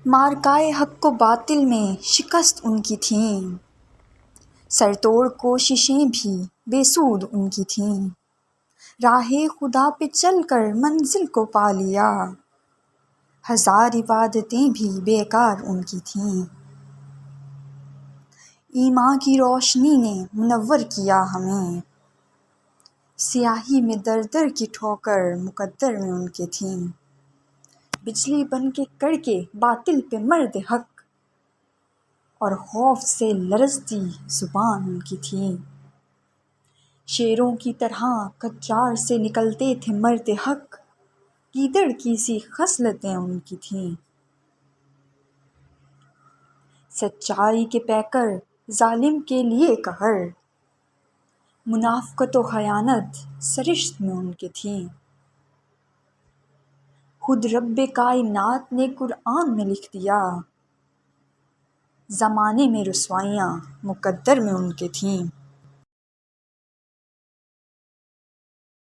مارکائے حق کو باطل میں شکست ان کی تھیں، سر توڑ کوششیں بھی بے سود ان کی تھیں، راہ خدا پہ چل کر منزل کو پا لیا، ہزار عبادتیں بھی بیکار ان کی تھیں۔ ایمان کی روشنی نے منور کیا ہمیں، سیاہی میں در در کی ٹھوکر مقدر میں ان کے تھیں، بجلی بن کے کڑکے باطل پہ مرد حق، اور خوف سے لرزتی زبان ان کی تھی، شیروں کی طرح کچار سے نکلتے تھے مرد حق، گیدڑ کی سی خصلتیں ان کی تھیں، سچائی کے پیکر ظالم کے لیے قہر، منافقت و خیانت سرشت میں ان کے تھیں، خود رب کائنات نے قرآن میں لکھ دیا، زمانے میں رسوائیاں مقدر میں ان کے تھیں۔